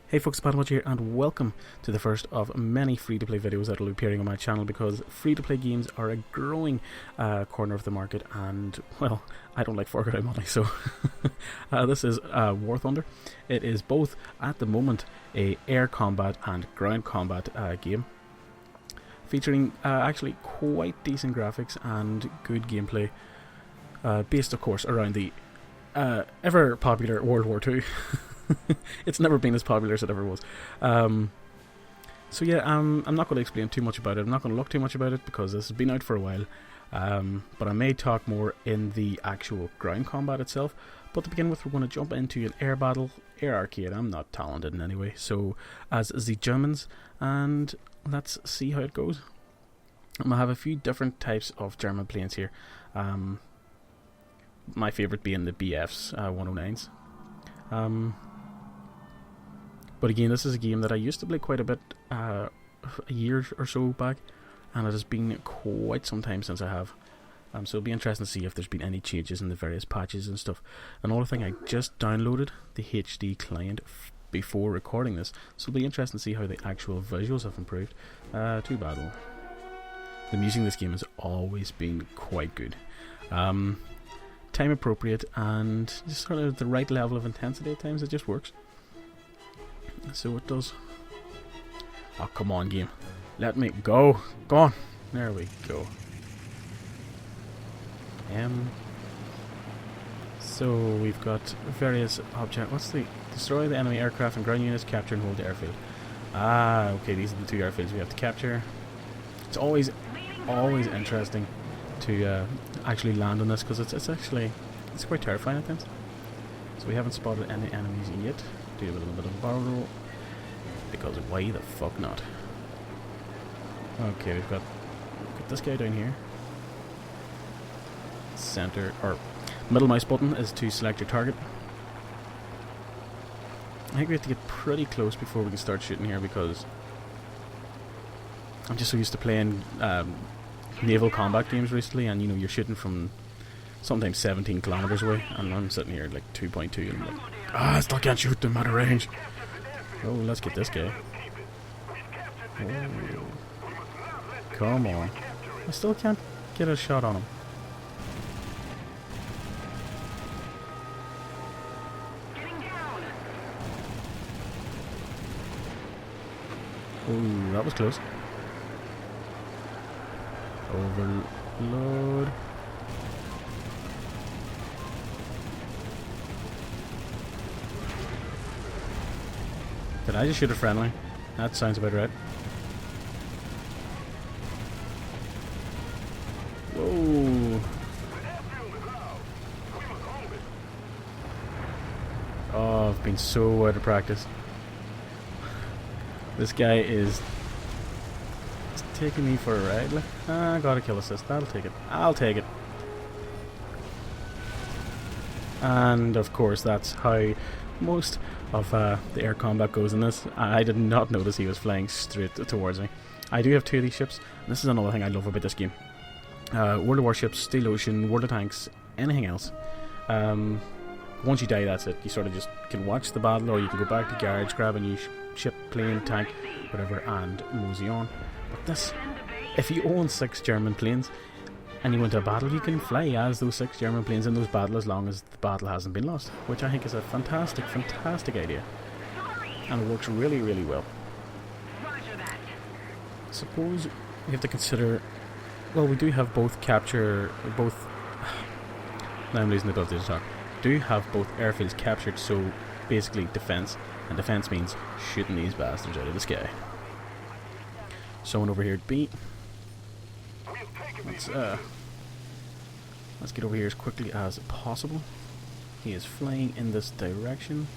Hey folks, ThePandaPuncher here, and welcome to the first of many free-to-play videos that will be appearing on my channel, because free-to-play games are a growing corner of the market, and, well, I don't like forking out money, so this is War Thunder. It is both, at the moment, a air combat and ground combat game, featuring actually quite decent graphics and good gameplay, based, of course, around the ever-popular World War II. It's never been as popular as it ever was. So yeah, I'm not going to explain too much about it. I'm not going to look too much about it because this has been out for a while. But I may talk more in the actual ground combat itself. But to begin with, we're going to jump into an air battle, air arcade. I'm not talented in any way, so as the Germans, and let's see how it goes. I'm going to have a few different types of German planes here. My favourite being the BFs 109s. But again, this is a game that I used to play quite a bit a year or so back, and it has been quite some time since I have. So it'll be interesting to see if there's been any changes in the various patches and stuff. Another thing, I just downloaded the HD client before recording this, so it'll be interesting to see how the actual visuals have improved. To battle. The music in this game has always been quite good. Time appropriate and just sort of the right level of intensity at times. It just works. So it does. Oh, come on, game. Let me go. Go on. There we go. So we've got various objects. What's the... Destroy the enemy aircraft and ground units, capture and hold the airfield. Ah, okay, these are the two airfields we have to capture. It's always interesting to actually land on this, because it's quite terrifying at times. So we haven't spotted any enemies yet. Do a little bit of a barrel roll, because why the fuck not? Okay, we've got this guy down here. Center, or middle mouse button is to select your target. I think we have to get pretty close before we can start shooting here, because I'm just so used to playing naval combat games recently, and you know, you're shooting from sometimes 17 kilometers away, and I'm sitting here at like 2.2 and I'm like, I still can't shoot them out of range. Oh, let's get this guy. Oh. Come on. I still can't get a shot on him. Oh, that was close. Overload. Did I just shoot a friendly? That sounds about right. Whoa. Oh, I've been so out of practice. This guy is taking me for a ride. I got a kill assist. That'll take it. I'll take it. And of course, that's how most of the air combat goes in this. I did not notice he was flying straight towards me. I do have two of these ships. This is another thing I love about this game. World of Warships, Steel Ocean, World of Tanks, anything else. Once you die, that's it. You sort of just can watch the battle, or you can go back to garage, grab a new ship, plane, tank, whatever, and mosey on. But this, if you own 6 German planes and you go into a battle, you can fly as those 6 German planes in those battles as long as the battle hasn't been lost, which I think is a fantastic, fantastic idea, and it works really, really well. Suppose we have to consider, well, we do have both capture, both, now I'm losing the ability to talk, do have both airfields captured, so basically defense, and defense means shooting these bastards out of the sky. Someone over here at B. Let's get over here as quickly as possible. He is flying in this direction.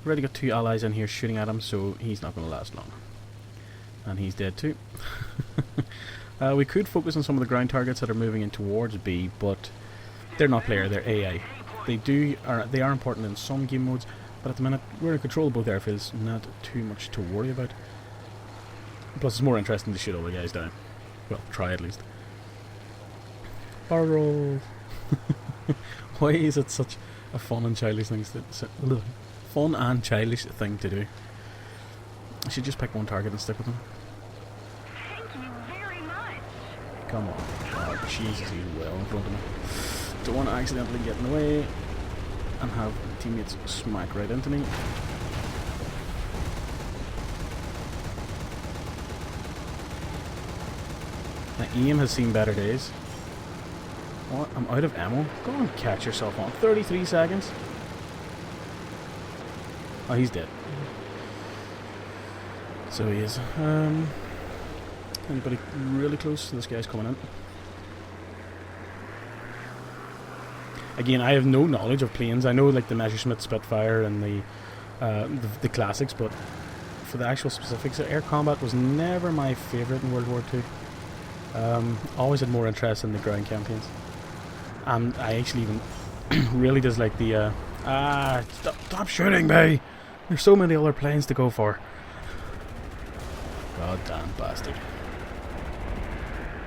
Already got 2 allies in here shooting at him, so he's not going to last long. And he's dead too. We could focus on some of the ground targets that are moving in towards B, but they're not player, they're AI. They are important in some game modes, but at the minute we're in control of both airfields, not too much to worry about. Plus it's more interesting to shoot all the guys down. Well, try at least. Barrel roll. Why is it such a fun and childish thing to do? I should just pick one target and stick with him. Thank you very much. Come on. Oh, Jesus, he's well in front of me. Don't want to accidentally get in the way and have teammates smack right into me. My aim has seen better days. What? I'm out of ammo? Go and catch yourself on. 33 seconds. Oh, he's dead. So he is. Anybody really close? This guy's coming in. Again, I have no knowledge of planes. I know like the Messerschmitt Spitfire and the classics, but for the actual specifics, air combat was never my favourite in World War II. Always had more interest in the ground campaigns. And I actually even really dislike the stop shooting me! There's so many other planes to go for. God damn bastard.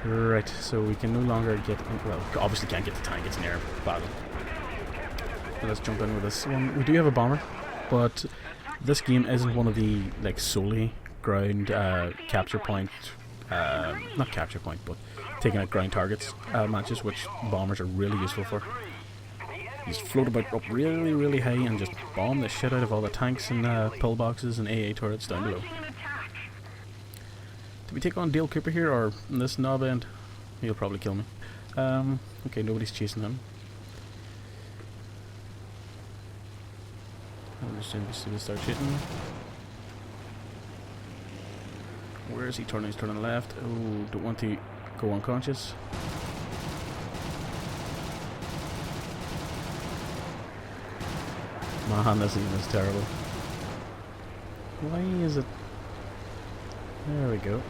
Right, so we can no longer get in, well, obviously can't get the tank, it's an air battle. But let's jump in with this one. We do have a bomber, but this game isn't one of the like solely ground capture point, not capture point, but taking out ground targets matches, which bombers are really useful for. You just float about up really, really high and just bomb the shit out of all the tanks and pillboxes and AA turrets down below. Do we take on Dale Cooper here, or this knob end? He'll probably kill me. Okay, nobody's chasing him. I'm just going to start shooting. Where is he turning? He's turning left. Oh, don't want to go unconscious. Man, this aim is terrible. Why is it... There we go.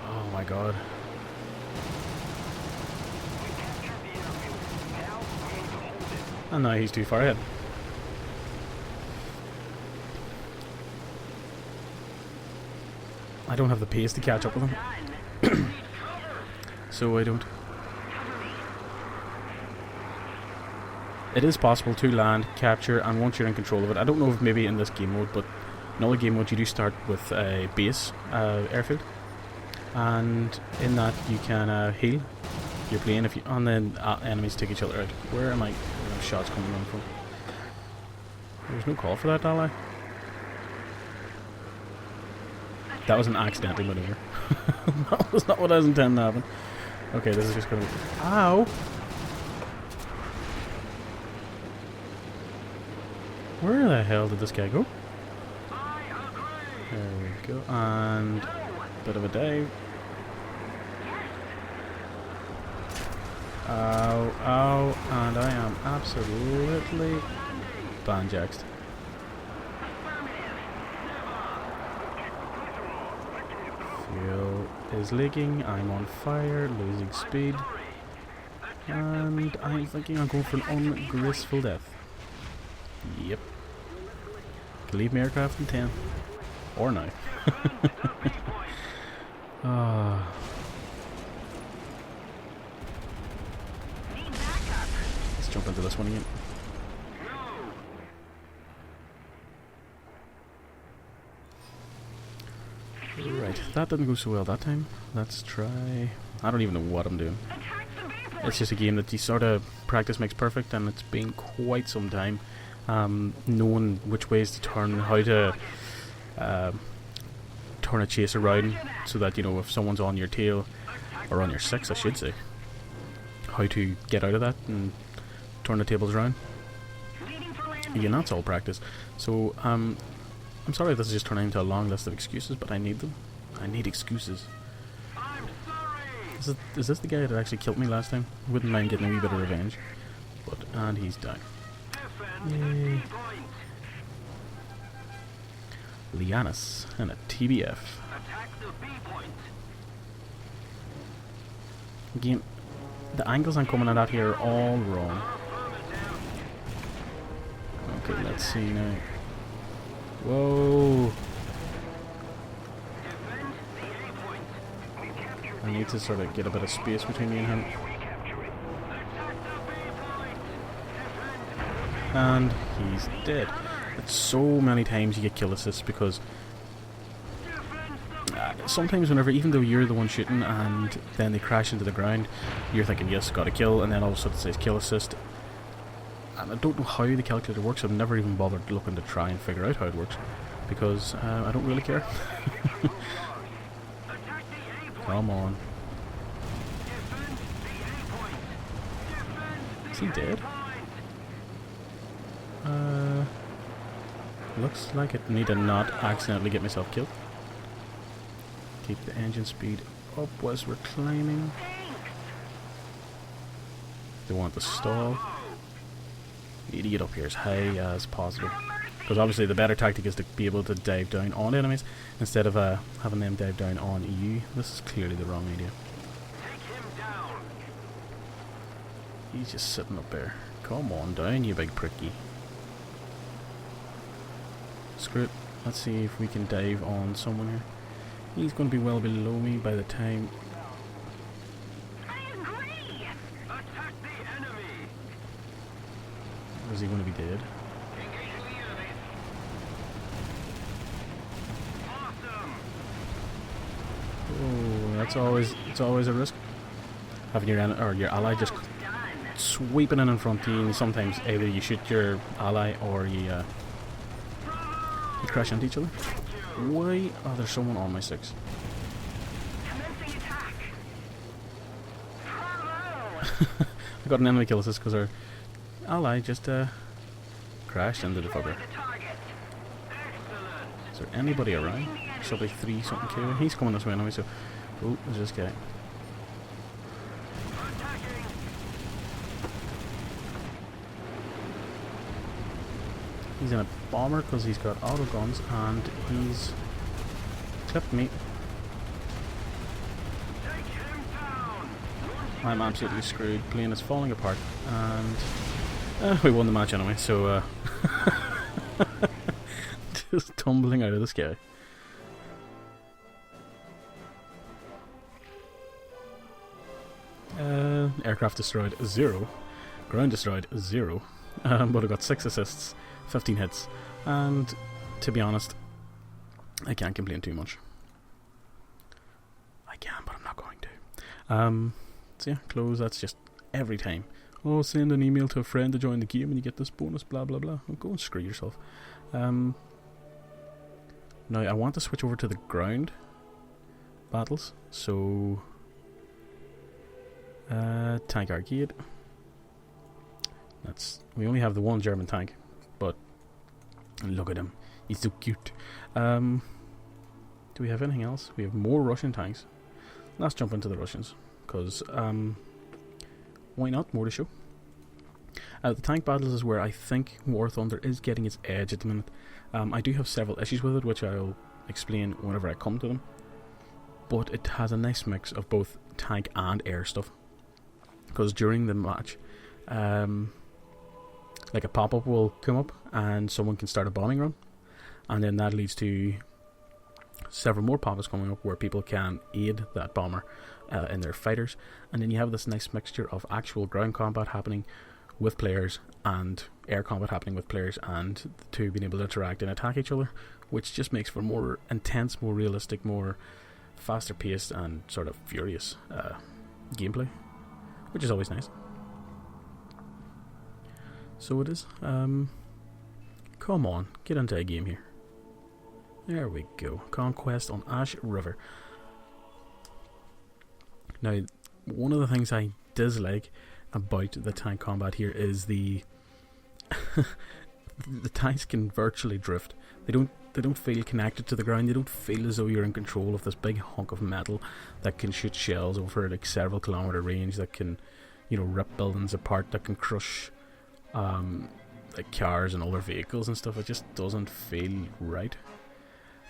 Oh my god. And now he's too far ahead. I don't have the pace to catch up with him. So I don't. It is possible to land, capture, and once you're in control of it, I don't know if maybe in this game mode, but in other game modes you do start with a base airfield, and in that you can heal your plane if you, and then enemies take each other out. Where am I? Where are shots coming in from? There's no call for that, ally. That was an accidental maneuver. That was not what I was intending to happen. Okay, this is just gonna be... Ow! Where the hell did this guy go? There we go, and bit of a dive. Ow, ow, and I am absolutely banjaxed. Fuel is leaking, I'm on fire, losing speed, and I'm thinking I'm going for an ungraceful death. Yep. Can leave my aircraft in 10. Or now. Let's jump into this one again. Right, that didn't go so well that time. Let's try... I don't even know what I'm doing. It's just a game that you sort of practice makes perfect, and it's been quite some time knowing which ways to turn, how to turn a chase around so that, you know, if someone's on your tail, or on your six I should say, how to get out of that and turn the tables around. Again, that's all practice. So I'm sorry if this is just turning into a long list of excuses, but I need them. I need excuses. Is this the guy that actually killed me last time? Wouldn't mind getting a wee bit of revenge. But, and he's down. Yay. Lianis and a TBF. Again, the angles I'm coming at here are all wrong. Okay, let's see now. Whoa. I need to sort of get a bit of space between me and him. And he's dead. It's so many times you get kill assists because sometimes whenever, even though you're the one shooting and then they crash into the ground, you're thinking, yes, got a kill, and then all of a sudden it says kill assist. And I don't know how the calculator works. I've never even bothered looking to try and figure out how it works because I don't really care. Come on. Is he dead? Looks like it. Need to not accidentally get myself killed. Keep the engine speed up whilst we're climbing. They want to stall. Need to get up here as high as possible. Because obviously the better tactic is to be able to dive down on enemies instead of having them dive down on you. This is clearly the wrong idea. He's just sitting up there. Come on down, you big pricky. Screw it. Let's see if we can dive on someone here. He's going to be well below me by the time. I agree. Attack the enemy. Or is he going to be dead? Engaging the enemy. Awesome. Oh, it's always a risk. Having your ally just sweeping in front of you, and sometimes either you shoot your ally or you crash into each other. Why are there someone on my 6? Commencing attack. Bravo. I got an enemy kill assist because our ally just crashed into the fucker. Is there anybody around? Somebody 3 something K. He's coming this way anyway, so oh, there's this guy. He's in a bomber because he's got auto guns and he's clipped me. I'm absolutely screwed. Plane is falling apart and we won the match anyway, so just tumbling out of the sky. Aircraft destroyed 0, ground destroyed 0, but I got 6 assists, 15 hits, and to be honest, I can't complain too much. I can, but I'm not going to. So yeah, close. That's just every time. Oh, send an email to a friend to join the game and you get this bonus, blah blah blah. Oh, go and screw yourself. Now I want to switch over to the ground battles, so tank arcade. We only have the one German tank, but look at him, he's so cute. Do we have anything else? We have more Russian tanks. Let's jump into the Russians, because why not? More to show. The tank battles is where I think War Thunder is getting its edge at the minute. I do have several issues with it, which I'll explain whenever I come to them, but it has a nice mix of both tank and air stuff, because during the match like a pop-up will come up and someone can start a bombing run, and then that leads to several more pop-ups coming up where people can aid that bomber in their fighters, and then you have this nice mixture of actual ground combat happening with players and air combat happening with players, and the two being able to interact and attack each other, which just makes for more intense, more realistic, more faster paced and sort of furious gameplay, which is always nice. So it is. Come on, get into a game here. There we go. Conquest on Ash River. Now, one of the things I dislike about the tank combat here is the tanks can virtually drift. They don't feel connected to the ground. They don't feel as though you're in control of this big hunk of metal that can shoot shells over like several kilometer range, that can, you know, rip buildings apart, that can crush like cars and other vehicles and stuff. It just doesn't feel right.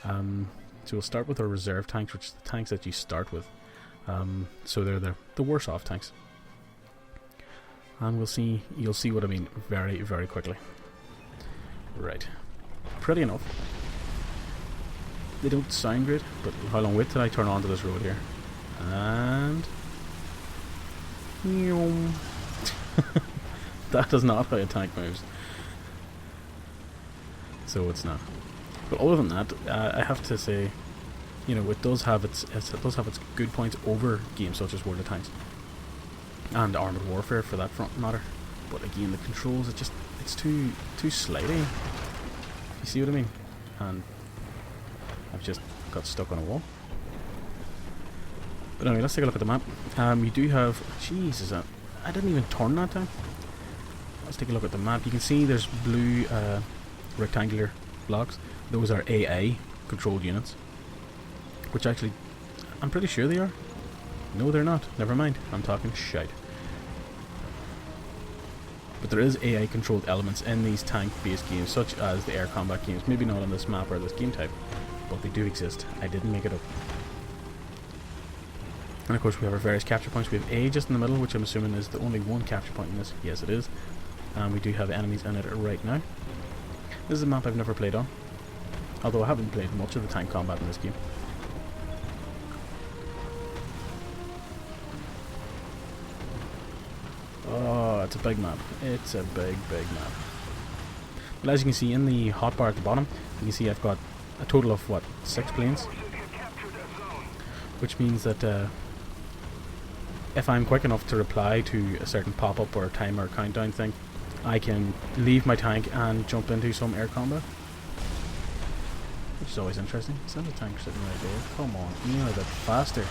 So we'll start with our reserve tanks, which are the tanks that you start with. So they're the worse off tanks, and you'll see what I mean very, very quickly. Right, pretty enough. They don't sound great, but how long wait till I turn onto this road here. And... that is not how a tank moves. So it's not. But other than that, I have to say, you know, it does have its good points over games such as World of Tanks and Armored Warfare for that front matter. But again, the controls, it's too slidey. You see what I mean? And I've just got stuck on a wall. But anyway, let's take a look at the map. You do have... Jesus, I didn't even turn that time. Let's take a look at the map. You can see there's blue rectangular blocks. Those are AA controlled units. Which actually, I'm pretty sure they are. No, they're not. Never mind. I'm talking shite. But there is AI controlled elements in these tank based games, such as the air combat games. Maybe not on this map or this game type, but they do exist. I didn't make it up. And of course we have our various capture points. We have A just in the middle, which I'm assuming is the only one capture point in this. Yes, it is. And we do have enemies in it right now. This is a map I've never played on, although I haven't played much of the tank combat in this game. Oh, it's a big map. It's a big map. But as you can see in the hotbar at the bottom, you can see I've got a total of, what, 6 planes? Which means that if I'm quick enough to reply to a certain pop-up or timer countdown thing, I can leave my tank and jump into some air combat. Which is always interesting. Is that a tank sitting right there? Come on, you know, a bit faster.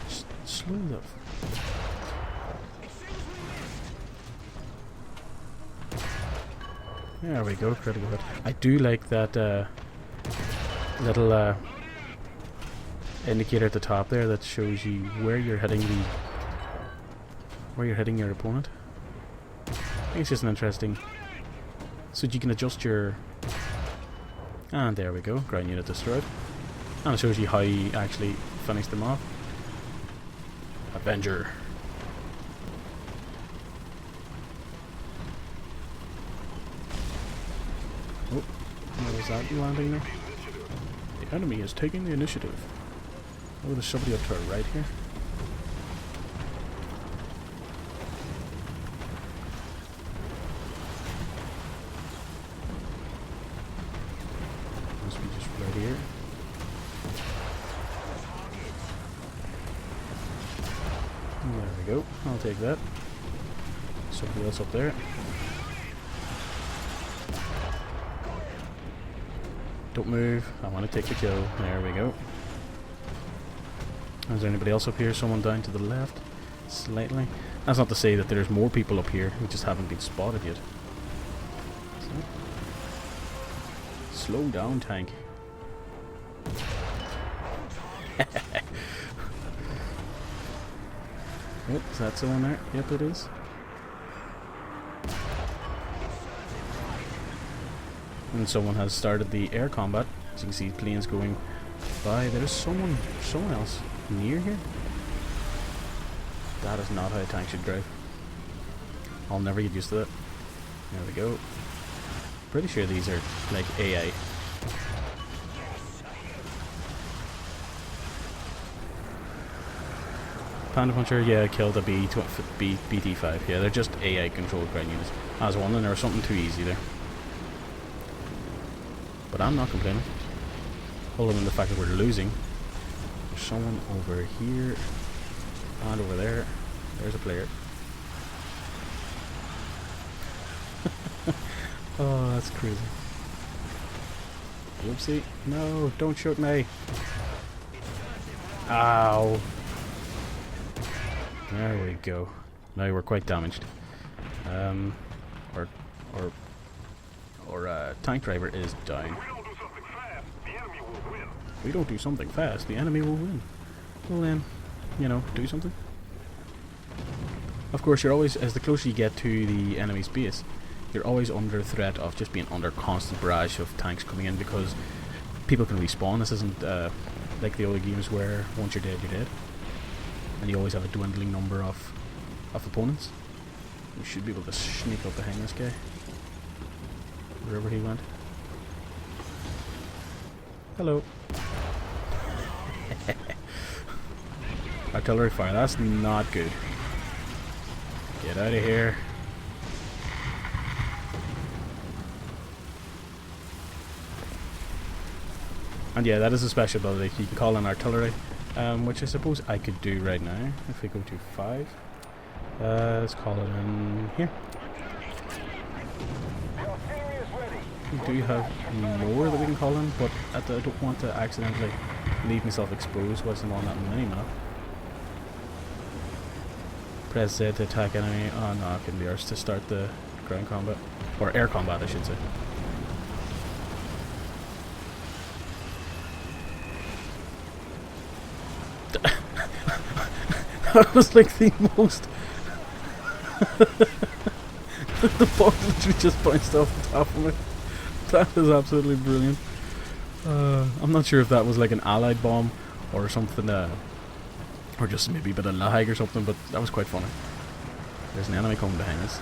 Just slow that. There we go, critical hit. I do like that little indicator at the top there that shows you where you're hitting your opponent. I think it's just an interesting, so you can adjust your, and there we go, ground unit destroyed, and it shows you how you actually finish them off. Avenger. Oh, what was that landing there? The enemy is taking the initiative. Oh, there's somebody up to our right here. Must be just right here. There we go. I'll take that. Somebody else up there. Don't move. I want to take the kill. There we go. Is there anybody else up here? Someone down to the left? Slightly. That's not to say that there's more people up here who just haven't been spotted yet. So. Slow down, tank. Oh, is that someone there? Yep, it is. And someone has started the air combat. As you can see, planes going by. There's someone else near here. That is not how a tank should drive. I'll never get used to that. There we go. Pretty sure these are like AI. ThePandaPuncher, yeah, killed a BT5. Yeah, they're just AI controlled ground units. I was wondering there was something too easy there. But I'm not complaining. Other than the fact that we're losing. There's someone over here. And over there. There's a player. Oh, that's crazy. Whoopsie. No, don't shoot me. Ow. There we go. Now we're quite damaged. Our tank driver is down. We don't do something fast, the enemy will win. Well then, you know, do something. Of course, you're always, as the closer you get to the enemy's base, you're always under threat of just being under constant barrage of tanks coming in, because people can respawn. This isn't like the other games where once you're dead, you're dead. And you always have a dwindling number of opponents. We should be able to sneak up behind this guy. Wherever he went. Hello. Artillery fire, that's not good. Get out of here. And yeah, that is a special ability. You can call in artillery, which I suppose I could do right now. If we go to 5. Let's call it in here. We do have more that we can call in, but I don't want to accidentally leave myself exposed whilst I'm on that mini-map. Press Z to attack enemy. Oh no, it can be ours to start the ground combat. Or air combat, I should say. That was like the most... the ball literally just bounced off the top of me. That is absolutely brilliant. I'm not sure if that was like an allied bomb or something, or just maybe a bit of lag or something, but that was quite funny. There's an enemy coming behind us.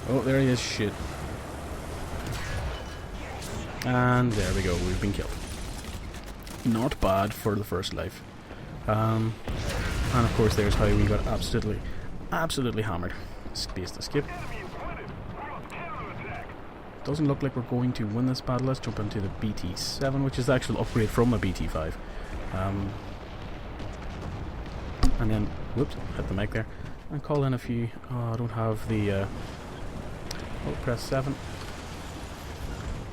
Oh, there he is, shit. And there we go, we've been killed. Not bad for the first life. And of course there's how we got absolutely hammered. Space to skip. Doesn't look like we're going to win this battle. Let's jump into the BT7, which is the actual upgrade from a BT5. And then, whoops, hit the mic there. And call in a few. Oh, I don't have the. Oh, press 7.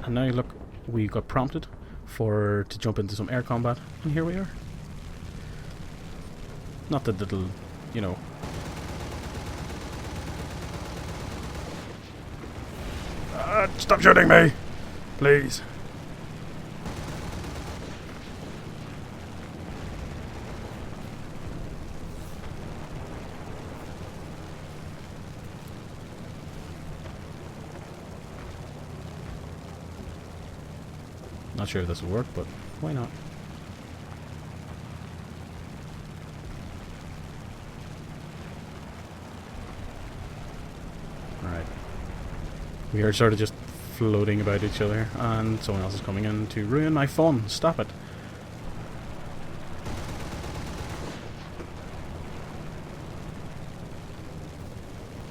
And now look, we got prompted to jump into some air combat, and here we are. Not that it'll, you know. Stop shooting me, please. Not sure if this will work, but why not? Alright. We are sort of just floating about each other, and someone else is coming in to ruin my fun. Stop it.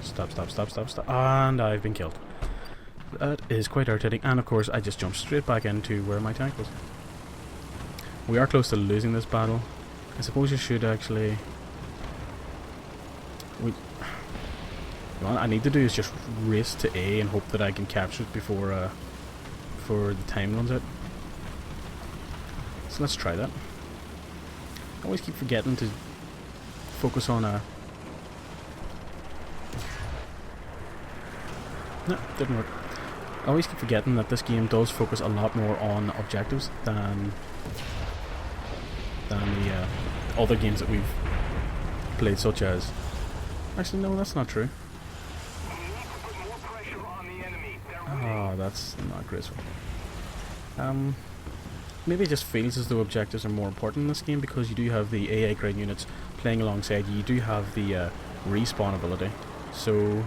Stop. And I've been killed. That is quite irritating, and of course I just jumped straight back into where my tank was. We are close to losing this battle. I suppose you should actually... What I need to do is just race to A and hope that I can capture it before the time runs out. So let's try that. I always keep forgetting to focus on a... No, didn't work. I always keep forgetting that this game does focus a lot more on objectives than the other games that we've played, such as... Actually, no, that's not true. Oh, that's not graceful. Maybe it just feels as though objectives are more important in this game because you do have the AI ground units playing alongside you. You do have the respawn ability, so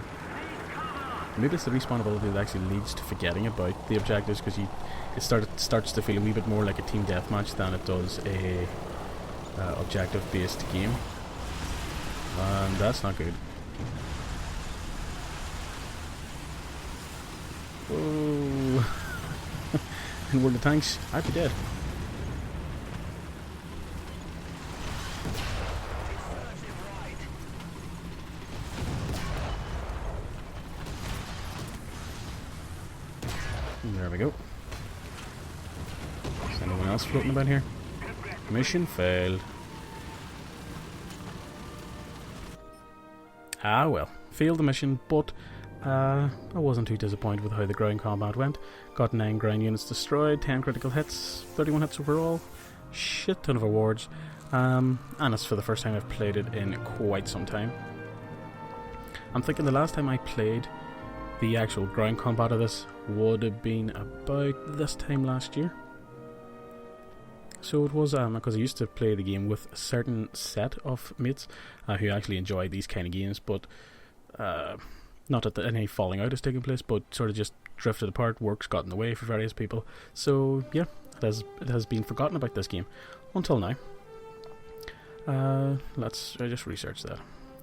maybe it's the respawn ability that actually leads to forgetting about the objectives, because it starts to feel a wee bit more like a team deathmatch than it does a objective-based game, and that's not good. Oh. And were the tanks? I'd be dead. There we go. Is anyone else floating about here? Mission failed. Ah well, failed the mission, but I wasn't too disappointed with how the ground combat went. Got 9 ground units destroyed, 10 critical hits, 31 hits overall, shit ton of awards, and it's for the first time I've played it in quite some time. I'm thinking the last time I played the actual ground combat of this would have been about this time last year. So it was, because I used to play the game with a certain set of mates who actually enjoy these kind of games, but not that any falling out is taking place, but sort of just drifted apart, work's got in the way for various people. So yeah, it has been forgotten about this game until now. Let's just research that.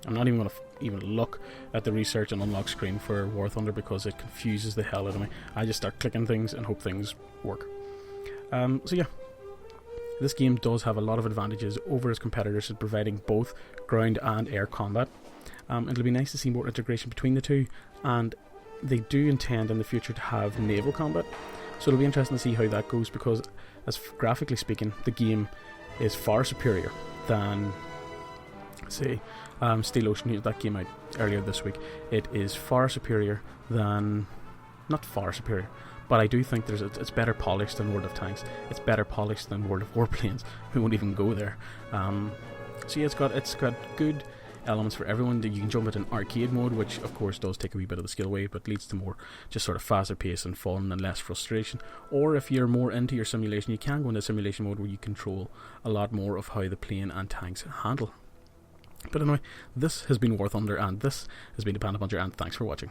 I'm not even going to even look at the research and unlock screen for War Thunder because it confuses the hell out of me. I just start clicking things and hope things work. So yeah, this game does have a lot of advantages over its competitors in providing both ground and air combat. It'll be nice to see more integration between the two, and they do intend in the future to have naval combat. So it'll be interesting to see how that goes, because as graphically speaking, the game is far superior than, say, Steel Ocean, that came out earlier this week. It is far superior than, not far superior, but I do think it's better polished than World of Tanks. It's better polished than World of Warplanes. We won't even go there. So yeah, it's got good elements for everyone. You can jump into an arcade mode, which of course does take a wee bit of the skill away, but leads to more just sort of faster pace and fun and less frustration. Or if you're more into your simulation, you can go into simulation mode where you control a lot more of how the plane and tanks handle. But anyway, this has been War Thunder, and this has been the Panda Puncher, and thanks for watching.